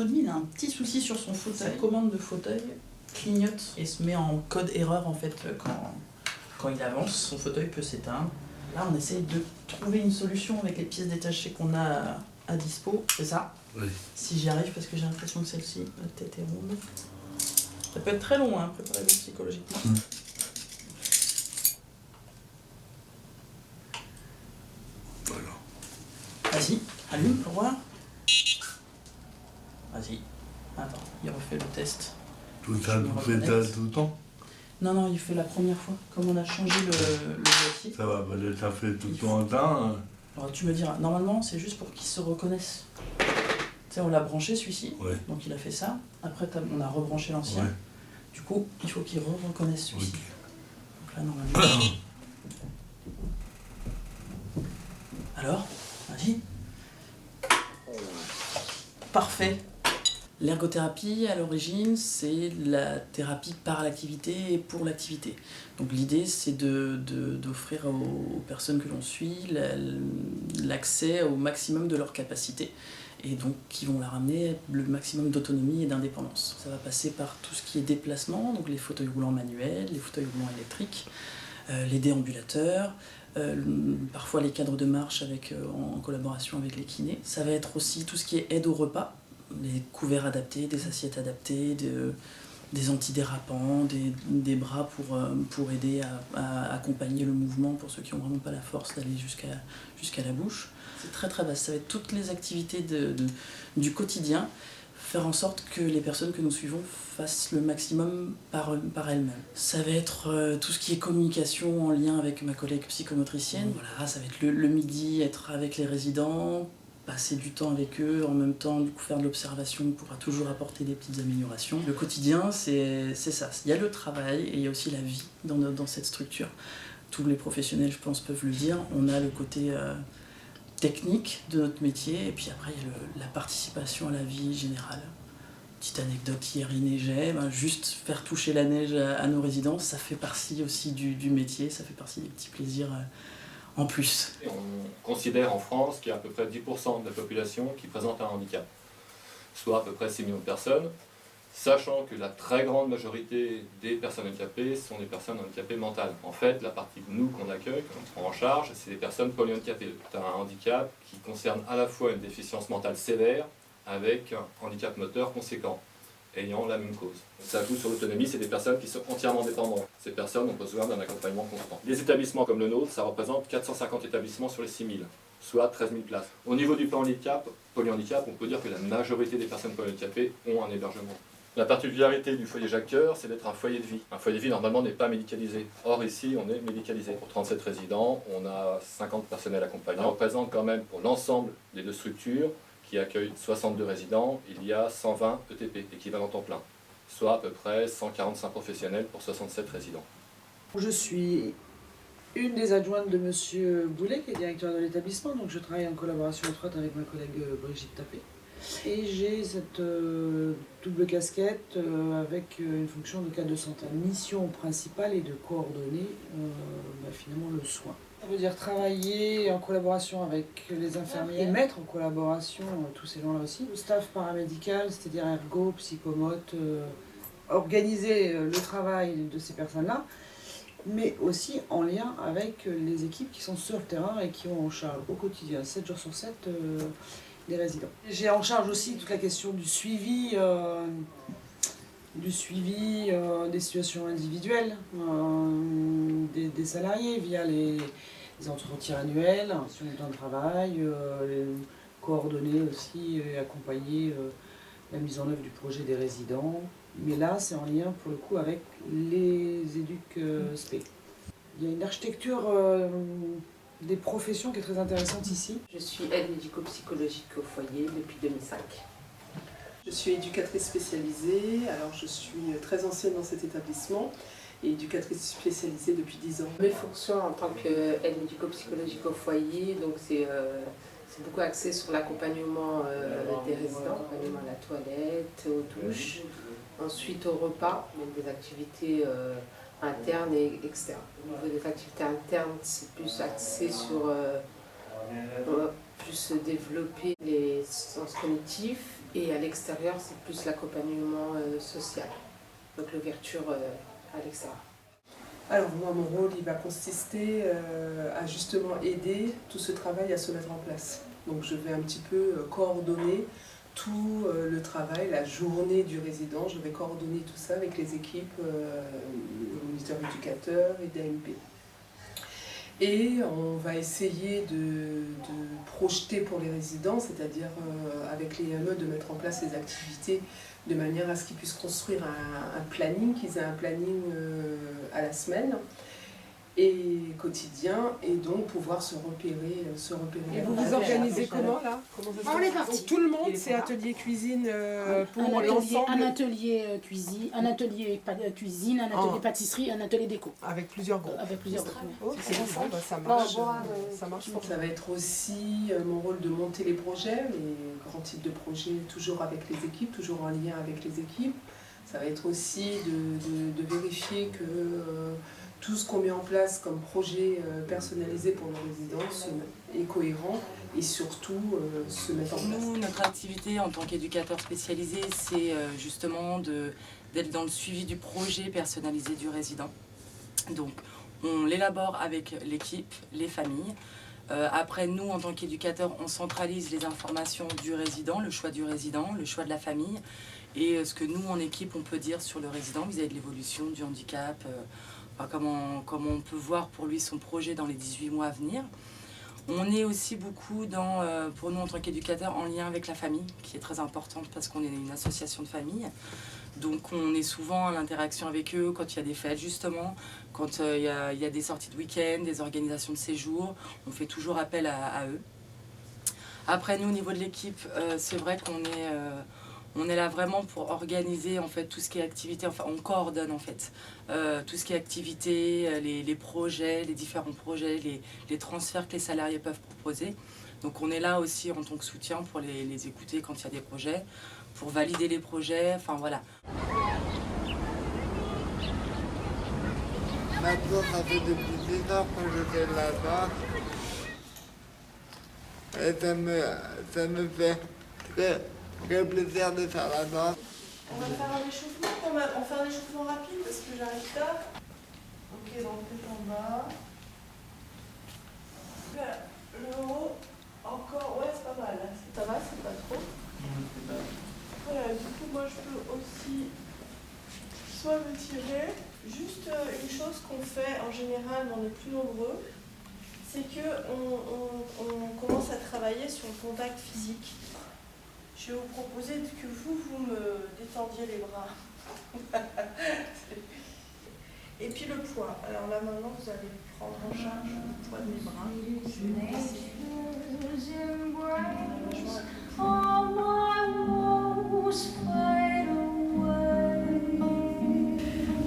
Tony, il a un petit souci sur son fauteuil. Sa commande de fauteuil clignote et se met en code erreur en fait quand il avance. Son fauteuil peut s'éteindre. Là, on essaye de trouver une solution avec les pièces détachées qu'on a à dispo. C'est ça? Oui. Si j'y arrive, parce que j'ai l'impression que celle-ci, la tête est ronde. Ça peut être très long, hein, préparez-vous psychologiquement. Voilà. Vas-y, allume pour voir. Vas-y. Attends, il refait le test. Tout ça, vous faites ça tout le temps? Non, il fait la première fois. Comme on a changé le boîtier. Ça va, ça fait tout le temps un temps. Alors tu me diras, normalement c'est juste pour qu'il se reconnaisse. Tu sais, on l'a branché celui-ci, Ouais. donc il a fait ça. Après on a rebranché l'ancien. Ouais. Du coup, il faut qu'il reconnaisse celui-ci. Ok. Donc là, normalement. Alors, vas-y. Parfait. L'ergothérapie, à l'origine, c'est la thérapie par l'activité et pour l'activité. Donc l'idée, c'est d'offrir aux personnes que l'on suit l'accès au maximum de leurs capacités et donc qui vont leur amener le maximum d'autonomie et d'indépendance. Ça va passer par tout ce qui est déplacement, donc les fauteuils roulants manuels, les fauteuils roulants électriques, les déambulateurs, parfois les cadres de marche en collaboration avec les kinés. Ça va être aussi tout ce qui est aide au repas, les couverts adaptés, des assiettes adaptées, des antidérapants, des bras pour aider à accompagner le mouvement pour ceux qui n'ont vraiment pas la force d'aller jusqu'à la bouche. C'est très très vaste, ça va être toutes les activités du quotidien, faire en sorte que les personnes que nous suivons fassent le maximum par elles-mêmes. Ça va être tout ce qui est communication en lien avec ma collègue psychomotricienne. Voilà, ça va être le midi, être avec les résidents, passer du temps avec eux, en même temps du coup faire de l'observation pourra toujours apporter des petites améliorations. Le quotidien, c'est ça. Il y a le travail et il y a aussi la vie dans cette structure. Tous les professionnels, je pense, peuvent le dire. On a le côté technique de notre métier et puis après il y a la participation à la vie générale. Petite anecdote, hier il neigeait, juste faire toucher la neige à nos résidents, ça fait partie aussi du métier, ça fait partie des petits plaisirs en plus. Et on considère en France qu'il y a à peu près 10% de la population qui présente un handicap, soit à peu près 6 millions de personnes, sachant que la très grande majorité des personnes handicapées sont des personnes handicapées mentales. En fait, la partie de nous qu'on accueille, qu'on prend en charge, c'est des personnes polyhandicapées. Tu as un handicap qui concerne à la fois une déficience mentale sévère avec un handicap moteur conséquent, ayant la même cause. Ça joue sur l'autonomie, c'est des personnes qui sont entièrement dépendantes. Ces personnes ont besoin d'un accompagnement constant. Les établissements comme le nôtre, ça représente 450 établissements sur les 6000, soit 13 000 places. Au niveau du polyhandicap, on peut dire que la majorité des personnes polyhandicapées ont un hébergement. La particularité du foyer Jacques Coeur, c'est d'être un foyer de vie. Un foyer de vie, normalement, n'est pas médicalisé. Or, ici, on est médicalisé. Pour 37 résidents, on a 50 personnels accompagnants. Ça représente quand même, pour l'ensemble des deux structures, qui accueille 62 résidents, il y a 120 ETP, équivalent temps plein, soit à peu près 145 professionnels pour 67 résidents. Je suis une des adjointes de M. Boulet, qui est directeur de l'établissement, donc je travaille en collaboration étroite avec ma collègue Brigitte Tapé. Et j'ai cette double casquette avec une fonction de cadre de santé. La mission principale est de coordonner finalement le soin. Ça veut dire travailler en collaboration avec les infirmiers et mettre en collaboration tous ces gens-là aussi. Le staff paramédical, c'est-à-dire ergo, psychomote, organiser le travail de ces personnes-là, mais aussi en lien avec les équipes qui sont sur le terrain et qui ont en charge au quotidien, 7 jours sur 7, les résidents. J'ai en charge aussi toute la question du suivi des situations individuelles des salariés via les entretiens annuels, sur le temps de travail, coordonner aussi et accompagner la mise en œuvre du projet des résidents. Mais là, c'est en lien pour le coup avec les éduc-spé. Il y a une architecture des professions qui est très intéressante ici. Je suis aide médico-psychologique au foyer depuis 2005. Je suis éducatrice spécialisée, alors je suis très ancienne dans cet établissement et éducatrice spécialisée depuis 10 ans. Mes fonctions en tant qu'aide médico-psychologique au foyer, donc c'est beaucoup axé sur l'accompagnement des résidents, l'accompagnement à la toilette, aux douches, ensuite au repas, donc des activités internes et externes. Au niveau des activités internes, c'est plus axé sur plus développer les sens cognitifs et à l'extérieur, c'est plus l'accompagnement social, donc l'ouverture à l'extérieur. Alors moi, mon rôle, il va consister à justement aider tout ce travail à se mettre en place. Donc je vais un petit peu coordonner tout le travail, la journée du résident. Je vais coordonner tout ça avec les équipes, moniteurs éducateurs et d'AMP. Et on va essayer de projeter pour les résidents, c'est-à-dire avec les AME, de mettre en place les activités de manière à ce qu'ils puissent construire un planning, qu'ils aient un planning à la semaine et quotidien, et donc pouvoir se repérer. Et vous vous organisez comment là? On est parti. Donc, tout le monde, c'est atelier cuisine pour l'ensemble. Un atelier cuisine, un atelier cuisine, un atelier pâtisserie, un atelier déco. Avec plusieurs groupes. Avec plusieurs groupes. Oh, c'est ensemble, ça marche. Ça marche pour Ça va être aussi mon rôle de monter les projets, les grands types de projets, toujours avec les équipes, toujours en lien avec les équipes. Ça va être aussi de vérifier que tout ce qu'on met en place comme projet personnalisé pour nos résidents est cohérent et surtout se met en place. Nous, notre activité en tant qu'éducateur spécialisé, c'est justement d'être dans le suivi du projet personnalisé du résident. Donc, on l'élabore avec l'équipe, les familles. Après, nous, en tant qu'éducateurs, on centralise les informations du résident, le choix du résident, le choix de la famille et ce que nous, en équipe, on peut dire sur le résident vis-à-vis de l'évolution du handicap, comment on peut voir pour lui son projet dans les 18 mois à venir. On est aussi beaucoup pour nous en tant qu'éducateurs en lien avec la famille, qui est très importante parce qu'on est une association de famille. Donc on est souvent à l'interaction avec eux quand il y a des fêtes justement, quand il y a des sorties de week-end, des organisations de séjour, on fait toujours appel à eux. Après nous au niveau de l'équipe, c'est vrai on est là vraiment pour organiser en fait tout ce qui est activité, enfin on coordonne en fait tout ce qui est activité, les projets, les différents projets, les transferts que les salariés peuvent proposer. Donc on est là aussi en tant que soutien pour les écouter quand il y a des projets, pour valider les projets, enfin voilà. Maintenant, ça fait depuis 10 ans que je fais là-bas. Et ça me fait très plaisir de faire là-bas. On va faire un échauffement, on va faire un échauffement rapide parce que j'arrive tard. Ok, donc plus en bas. Le haut, encore, ouais c'est pas mal. Ça va, c'est pas trop. Voilà, du coup moi je peux aussi soit me tirer. Juste une chose qu'on fait en général dans les plus nombreux, c'est qu'on commence à travailler sur le contact physique. Je vais vous proposer que vous me détendiez les bras. Et puis le poids. Alors là maintenant vous allez prendre en charge le poids de mes bras.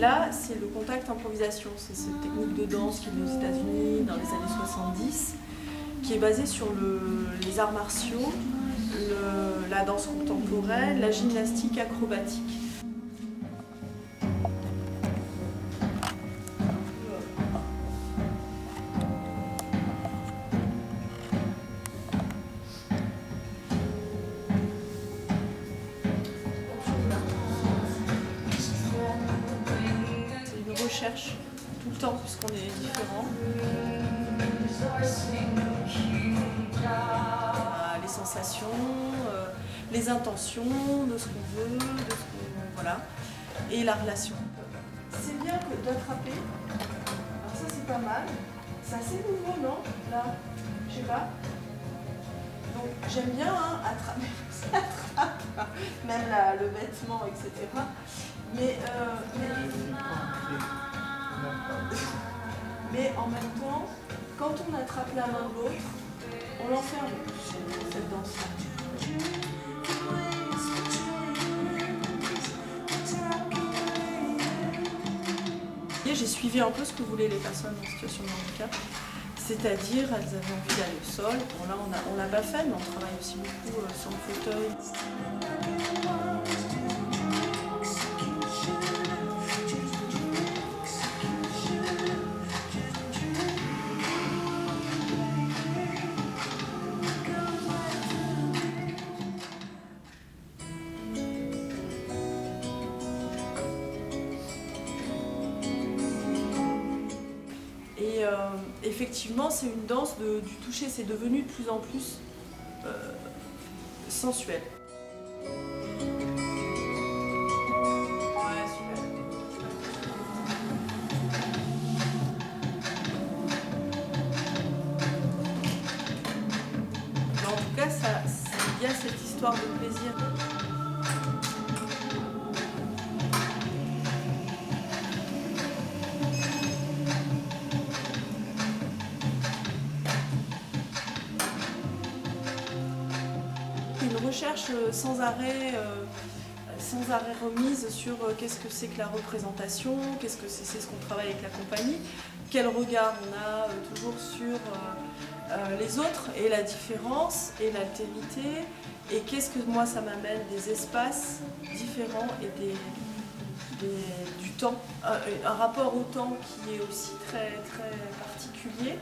Là, c'est le contact improvisation. C'est cette technique de danse qui est aux États-Unis dans les années 70, qui est basée sur les arts martiaux, la danse contemporaine, la gymnastique acrobatique. Recherche tout le temps puisqu'on est différents. Les sensations, les intentions de ce qu'on veut, voilà, et la relation. C'est bien que d'attraper. Alors ça c'est pas mal. C'est assez nouveau, non? Là, je sais pas. Donc j'aime bien attraper, ça attrape, même le vêtement, etc. Mais en même temps, quand on attrape la main de l'autre, on l'enferme, cette danse-là. J'ai suivi un peu ce que voulaient les personnes en situation de handicap, c'est-à-dire elles avaient envie d'aller au sol. Bon là on l'a pas fait, mais on travaille aussi beaucoup sur le fauteuil. effectivement, c'est une danse du toucher, c'est devenu de plus en plus sensuel. Ouais, super. Mais en tout cas, il y a cette histoire de plaisir. Une recherche sans arrêt remise sur qu'est-ce que c'est que la représentation, qu'est-ce que c'est ce qu'on travaille avec la compagnie, quel regard on a toujours sur les autres et la différence et l'altérité, et qu'est-ce que moi ça m'amène des espaces différents et du temps, un rapport au temps qui est aussi très, très particulier,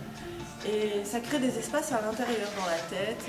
et ça crée des espaces à l'intérieur, dans la tête.